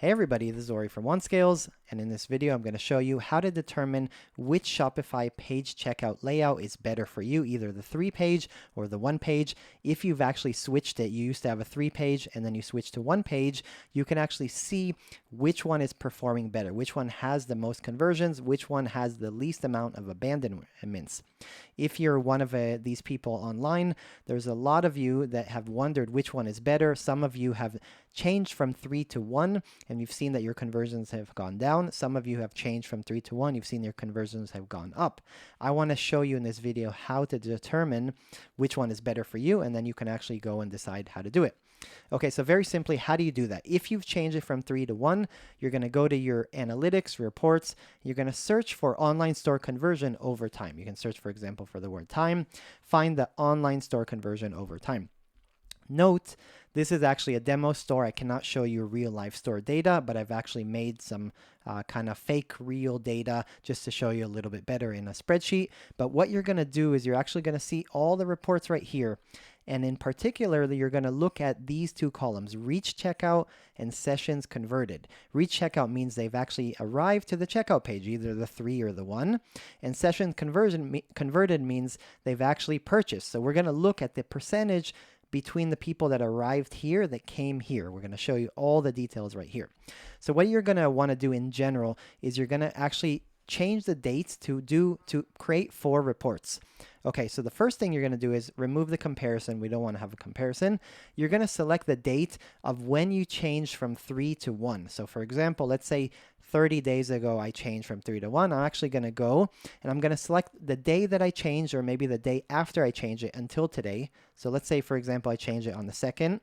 Hey everybody, this is Ori from OneScales, and in this video I'm going to show you how to determine which Shopify page checkout layout is better for you, either the 3-page or the 1-page. If you've actually switched it, you used to have a 3-page and then you switched to 1-page, you can actually see which one is performing better, which one has the most conversions, which one has the least amount of abandonments. If you're one of these people online, there's a lot of you that have wondered which one is better. Some of you have changed from 3 to 1 and you've seen that your conversions have gone down. Some of you have changed from 3 to 1. You've seen your conversions have gone up. I want to show you in this video how to determine which one is better for you, and then you can actually go and decide how to do it. Okay, so very simply, how do you do that? If you've changed it from 3 to 1, you're going to go to your analytics, reports. You're going to search for online store conversion over time. You can search, for example, for the word time. Find the online store conversion over time. Note, this is actually a demo store. I cannot show you real life store data, but I've actually made some kind of fake real data just to show you a little bit better in a spreadsheet. But what you're going to do is you're actually going to see all the reports right here. And in particular, you're going to look at these two columns, reach checkout and sessions converted. Reach checkout means they've actually arrived to the checkout page, either the 3 or the 1. And session converted means they've actually purchased. So we're going to look at the percentage between the people that arrived here that came here. We're going to show you all the details right here. So what you're going to want to do in general is you're going to actually change the dates to create 4 reports. Okay, so the first thing you're going to do is remove the comparison. We don't want to have a comparison. You're going to select the date of when you changed from 3 to 1. So for example, let's say 30 days ago I changed from 3 to 1. I'm actually going to go and I'm going to select the day that I changed, or maybe the day after I changed it until today. So let's say, for example, I changed it on the 2nd.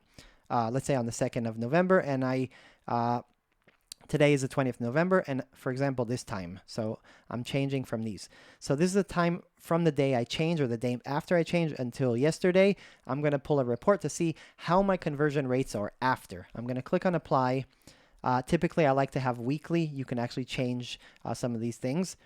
Let's say on the 2nd of November, and today is the 20th of November, and for example, this time. So I'm changing from these. So this is the time from the day I changed or the day after I changed until yesterday. I'm going to pull a report to see how my conversion rates are after. I'm going to click on apply. Typically, I like to have weekly. You can actually change some of these things.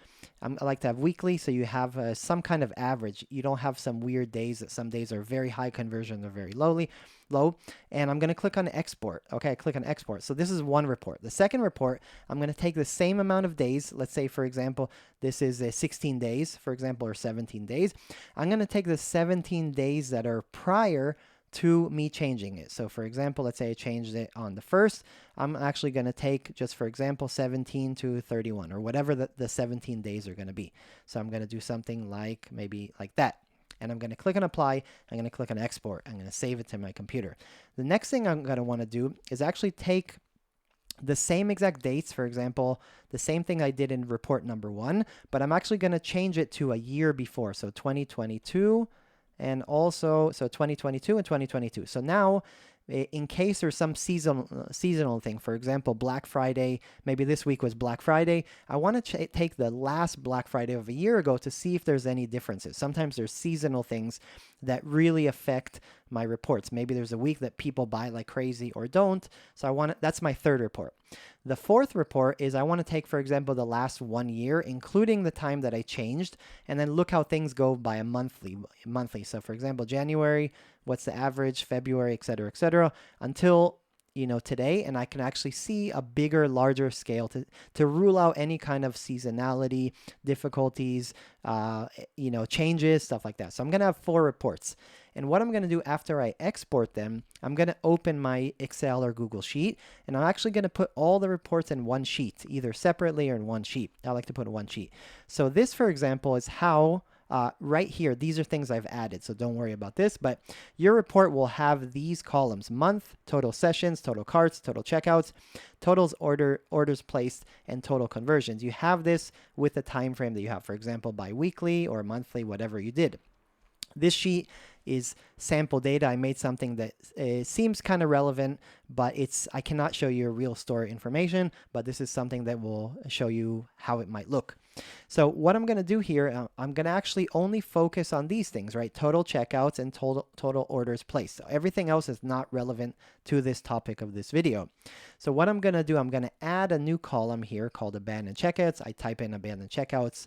I like to have weekly, so you have some kind of average. You don't have some weird days that some days are very high conversion or very low. And I'm going to click on export. Okay, I click on export. So this is one report. The second report, I'm going to take the same amount of days. Let's say, for example, this is 16 days, for example, or 17 days. I'm going to take the 17 days that are prior to me changing it. So for example, let's say I changed it on the 1st. I'm actually going to take, just for example, 17 to 31, or whatever the 17 days are going to be. So I'm going to do something like maybe like that. And I'm going to click on apply. I'm going to click on export. I'm going to save it to my computer. The next thing I'm going to want to do is actually take the same exact dates, for example, the same thing I did in report number 1, but I'm actually going to change it to a year before. So 2022. And also, so 2022 and 2022. So now, in case there's some seasonal thing, for example, Black Friday, maybe this week was Black Friday, I want to take the last Black Friday of a year ago to see if there's any differences. Sometimes there's seasonal things that really affect my reports. Maybe there's a week that people buy like crazy or don't. So that's my third report. The fourth report is I want to take, for example, the last 1 year, including the time that I changed, and then look how things go by a monthly. So for example, January, what's the average, February, et cetera, until today, and I can actually see a bigger, larger scale to rule out any kind of seasonality, difficulties, changes, stuff like that. So I'm going to have 4 reports. And what I'm going to do after I export them, I'm going to open my Excel or Google Sheet, and I'm actually going to put all the reports in one sheet, either separately or in one sheet. I like to put in one sheet. So this, for example, is how right here, these are things I've added, so don't worry about this, but your report will have these columns: month, total sessions, total carts, total checkouts, totals, orders placed, and total conversions. You have this with the time frame that you have, for example, bi-weekly or monthly, whatever you did. This sheet is sample data. I made something that seems kind of relevant, but I cannot show you real store information, but this is something that will show you how it might look. So what I'm going to do here, I'm going to actually only focus on these things, right? Total checkouts and total orders placed. So everything else is not relevant to this topic of this video. So what I'm going to do, I'm going to add a new column here called abandoned checkouts. I type in abandoned checkouts.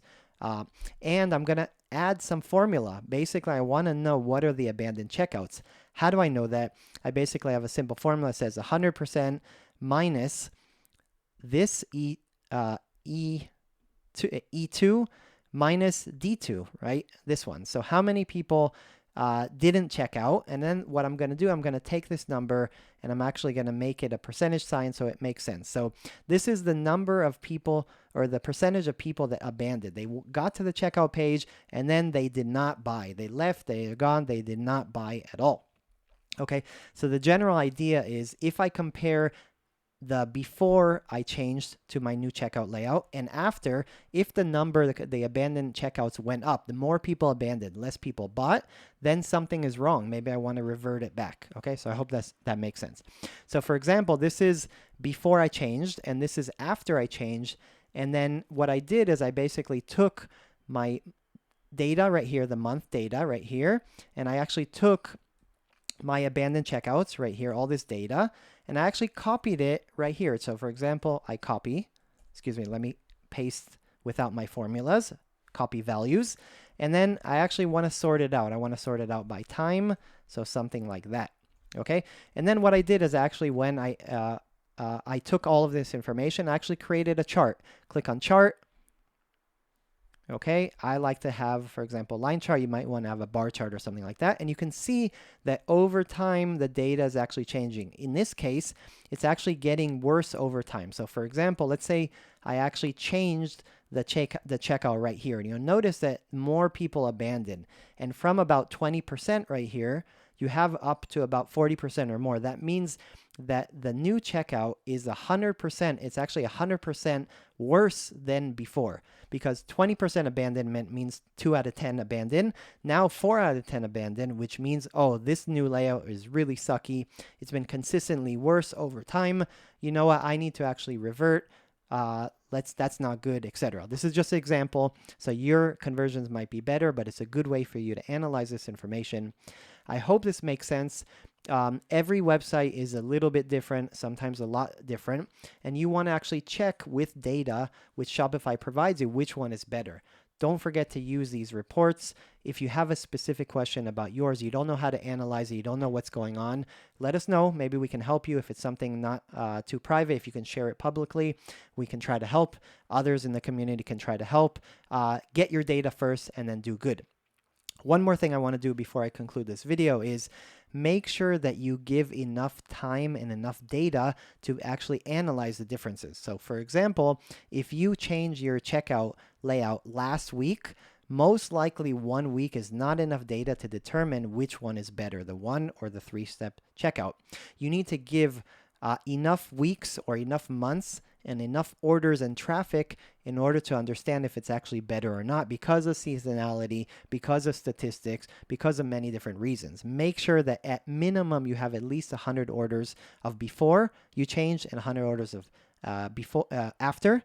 And I'm going to add some formula. Basically, I want to know what are the abandoned checkouts. How do I know that? I basically have a simple formula that says 100% minus this E2 minus D2, right? This one. So how many people didn't check out? And then what I'm going to do, I'm going to take this number and I'm actually going to make it a percentage sign so it makes sense. So this is the number of people, or the percentage of people that abandoned. They got to the checkout page and then they did not buy. They left, they are gone, they did not buy at all. Okay, so the general idea is if I compare the before I changed to my new checkout layout and after, if the number, the abandoned checkouts went up, the more people abandoned, less people bought, then something is wrong. Maybe I want to revert it back. Okay, so I hope that makes sense. So for example, this is before I changed and this is after I changed. And then what I did is I basically took my data right here, the month data right here, and I actually took my abandoned checkouts right here, all this data, and I actually copied it right here. So for example, I copy, let me paste without my formulas, copy values, and then I actually want to sort it out. I want to sort it out by time, so something like that. Okay, and then what I did is actually when I took all of this information, I actually created a chart. Click on chart. Okay, I like to have, for example, line chart. You might want to have a bar chart or something like that. And you can see that over time, the data is actually changing. In this case, it's actually getting worse over time. So for example, let's say I actually changed the checkout right here. And you'll notice that more people abandoned. And from about 20% right here, you have up to about 40% or more. That means that the new checkout is 100%. It's actually 100% worse than before, because 20% abandonment means 2 out of 10 abandoned. Now 4 out of 10 abandoned, which means, oh, this new layout is really sucky. It's been consistently worse over time. You know what? I need to actually revert. That's not good, etc. This is just an example. So your conversions might be better, but it's a good way for you to analyze this information. I hope this makes sense. Every website is a little bit different, sometimes a lot different, and you want to actually check with data which Shopify provides you which one is better. Don't forget to use these reports. If you have a specific question about yours, you don't know how to analyze it, you don't know what's going on, let us know. Maybe we can help you. If it's something not too private, if you can share it publicly, we can try to help. Others in the community can try to help. Get your data first and then do good. One more thing I want to do before I conclude this video is make sure that you give enough time and enough data to actually analyze the differences. So for example, if you change your checkout layout last week, most likely 1 week is not enough data to determine which one is better, the 1 or the 3-step checkout. You need to give enough weeks or enough months and enough orders and traffic in order to understand if it's actually better or not, because of seasonality, because of statistics, because of many different reasons. Make sure that at minimum you have at least 100 orders of before you change and 100 orders of after,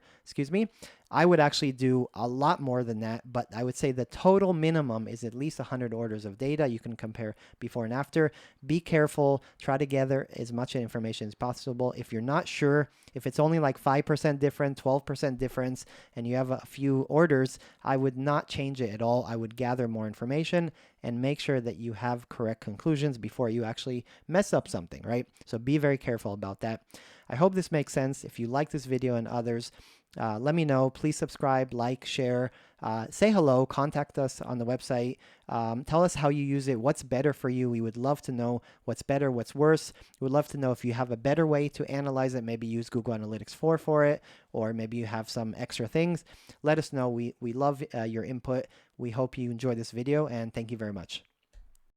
I would actually do a lot more than that, but I would say the total minimum is at least 100 orders of data. You can compare before and after. Be careful. Try to gather as much information as possible. If you're not sure, if it's only like 5% different, 12% difference, and you have a few orders, I would not change it at all. I would gather more information and make sure that you have correct conclusions before you actually mess up something, right? So be very careful about that. I hope this makes sense. If you like this video and others, let me know. Please subscribe, like, share, say hello, contact us on the website. Tell us how you use it, what's better for you. We would love to know what's better, what's worse. We would love to know if you have a better way to analyze it. Maybe use Google Analytics 4 for it, or maybe you have some extra things. Let us know. We love your input. We hope you enjoyed this video, and thank you very much.